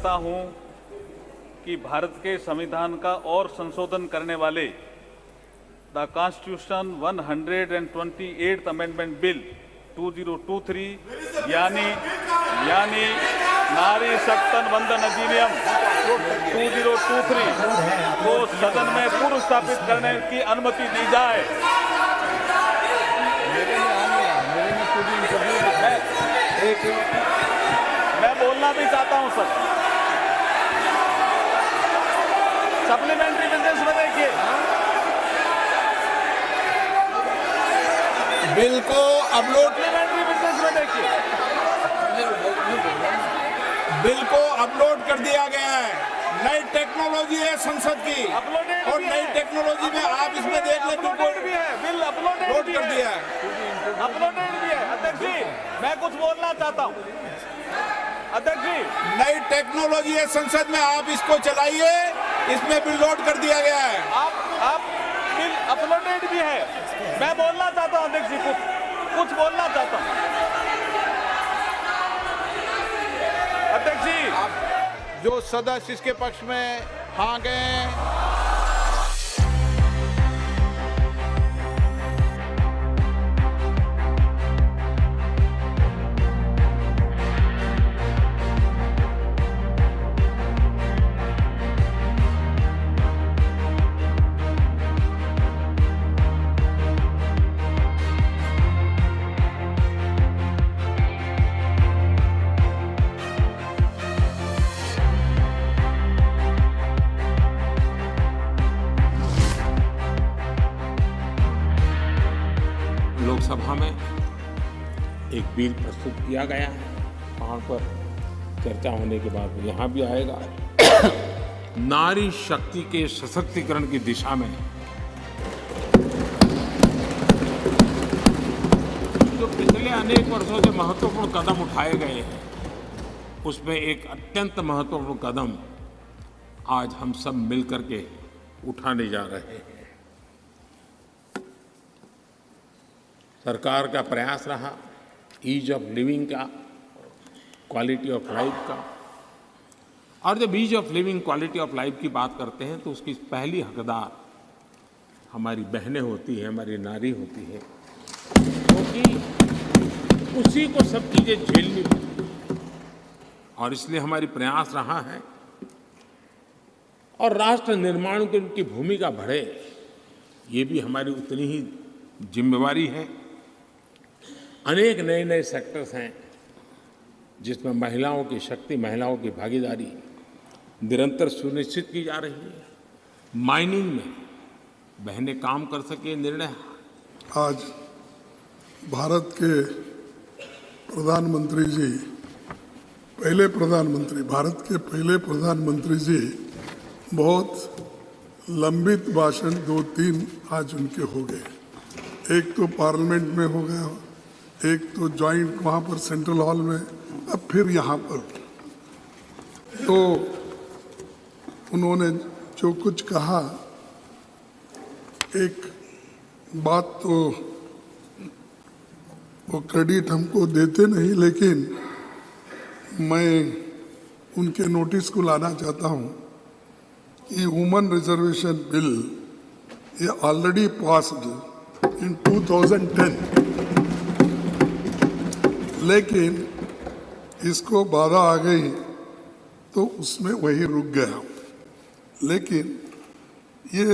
चाहता हूं कि भारत के संविधान का और संशोधन करने वाले the constitution 128th amendment bill 2023 यानी नारी शक्तन वंदन अधिनियम 2023 को सदन में पूर्व स्थापित करने की अनुमति दी जाए। मैं बोलना भी चाहता हूं सर। सप्लीमेंट्री बिजनेस में देखिए, बिल को अपलोड सप्लीमेंट्री बिजनेस में देखिए, बिल को अपलोड कर दिया गया है। नई टेक्नोलॉजी है संसद की, और नई टेक्नोलॉजी में आप इसमें देख ले, अपलोडेड भी है, बिल अपलोडेड कर दिया है, अपलोडेड भी है। अध्यक्ष जी, मैं कुछ बोलना चाहता हूँ। अध्यक्ष जी, नई टेक्नोलॉजी है संसद में, आप इसको चलाइए। इसमें बिल लोड कर दिया गया है। आप बिल अपलोडेड भी है। मैं बोलना चाहता हूँ अध्यक्ष जी, कुछ बोलना चाहता हूँ। अध्यक्ष जी, जो सदस्य इसके पक्ष में हाँ गए, लोकसभा में एक बिल प्रस्तुत किया गया है। वहाँ पर चर्चा होने के बाद यहाँ भी आएगा। नारी शक्ति के सशक्तिकरण की दिशा में जो पिछले अनेक वर्षों से महत्वपूर्ण कदम उठाए गए हैं, उसमें एक अत्यंत महत्वपूर्ण कदम आज हम सब मिलकर के उठाने जा रहे हैं। सरकार का प्रयास रहा ईज ऑफ लिविंग का, क्वालिटी ऑफ लाइफ का। और जब ease of living, quality of life की बात करते हैं तो उसकी पहली हकदार हमारी बहनें होती हैं, हमारी नारी होती है, क्योंकि उसी को सब चीज़ें झेलनी पड़ती हैं। और इसलिए हमारी प्रयास रहा है और राष्ट्र निर्माण की उनकी भूमिका बढ़े, ये भी हमारी उतनी ही जिम्मेवारी है। अनेक नए नए सेक्टर्स हैं जिसमें महिलाओं की शक्ति, महिलाओं की भागीदारी निरंतर सुनिश्चित की जा रही है। माइनिंग में बहनें काम कर सके, निर्णय आज भारत के प्रधानमंत्री जी, भारत के पहले प्रधानमंत्री जी बहुत लंबित भाषण 2-3 आज उनके हो गए। एक तो पार्लियामेंट में हो गया, एक तो जॉइंट वहाँ पर सेंट्रल हॉल में, अब फिर यहाँ पर। तो उन्होंने जो कुछ कहा, एक बात तो वो क्रेडिट हमको देते नहीं, लेकिन मैं उनके नोटिस को लाना चाहता हूँ कि वुमेन रिजर्वेशन बिल ये ऑलरेडी पास्ड इन 2010, लेकिन इसको बाधा आ गई तो उसमें वही रुक गया। लेकिन ये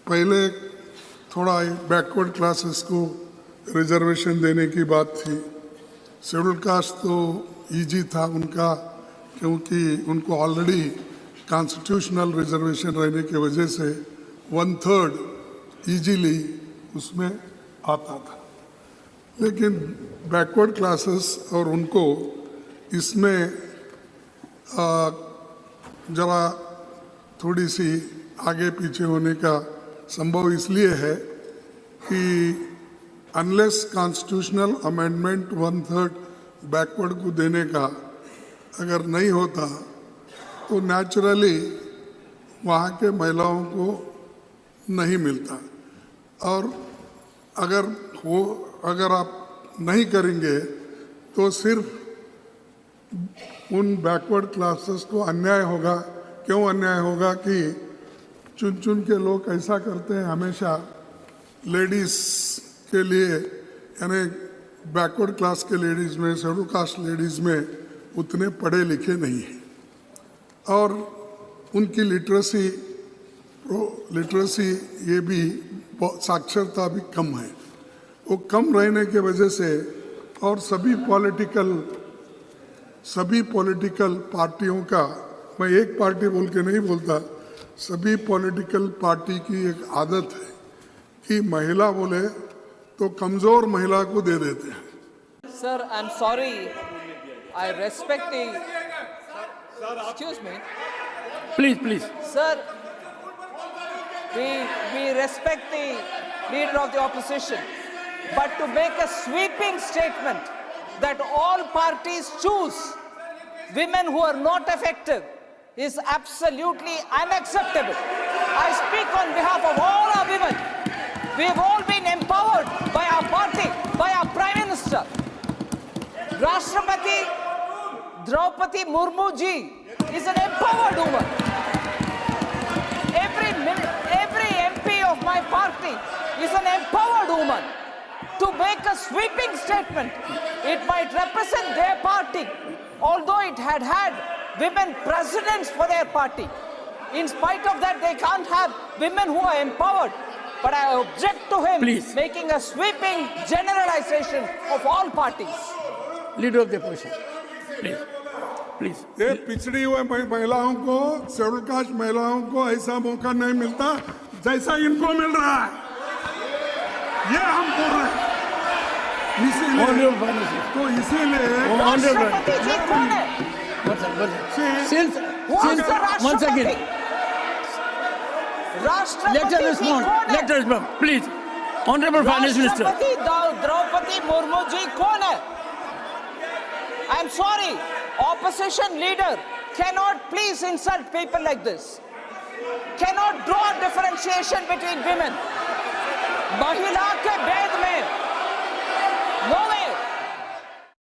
पहले थोड़ा बैकवर्ड क्लासेस को रिजर्वेशन देने की बात थी। शेड्यूल कास्ट तो इजी था उनका, क्योंकि उनको ऑलरेडी कॉन्स्टिट्यूशनल रिजर्वेशन रहने की वजह से 1/3 इजीली उसमें आता था। लेकिन बैकवर्ड क्लासेस और उनको इसमें जरा थोड़ी सी आगे पीछे होने का संभव इसलिए है कि अनलेस कॉन्स्टिट्यूशनल अमेंडमेंट 1/3 बैकवर्ड को देने का अगर नहीं होता तो नेचुरली वहाँ के महिलाओं को नहीं मिलता। और अगर आप नहीं करेंगे तो सिर्फ उन बैकवर्ड क्लासेस को अन्याय होगा। क्यों अन्याय होगा कि चुन चुन के लोग ऐसा करते हैं हमेशा लेडीज के लिए, यानी बैकवर्ड क्लास के लेडीज में, शेड्यूल कास्ट लेडीज में उतने पढ़े लिखे नहीं हैं और उनकी लिटरेसी ये भी साक्षरता भी कम है। वो कम रहने के वजह से और सभी पॉलिटिकल पार्टियों का, मैं एक पार्टी बोल के नहीं बोलता, सभी पॉलिटिकल पार्टी की एक आदत है कि महिला बोले तो कमजोर महिला को दे देते हैं। Sir, I'm sorry. I respect the. Excuse me. Please. Sir, we respect the leader of the opposition. But to make a sweeping statement that all parties choose women who are not effective is absolutely unacceptable. I speak on behalf of all our women. We've all been empowered by our party, by our Prime Minister. Rashtrapati Draupadi Murmu ji is an empowered woman. Every MP of my party is an empowered woman. To make a sweeping statement, it might represent their party, although it had women presidents for their party. In spite of that, they can't have women who are empowered. But I object to him making a sweeping generalization of all parties. Leader of the opposition, please. ये पिछड़ी हुए महिलाओं को, schedule caste महिलाओं को ऐसा मौका नहीं मिलता जैसा इनको मिल रहा है, ये हम बोल रहे हैं। इसीलिए राष्ट्रपति जी कौन है? Once again, let her respond. Please. Honorable Finance Minister. राष्ट्रपति द्रौपदी मुर्मू जी कौन है? I'm sorry, opposition leader cannot please insult people like this. Cannot draw differentiation between women. महिला के भेद में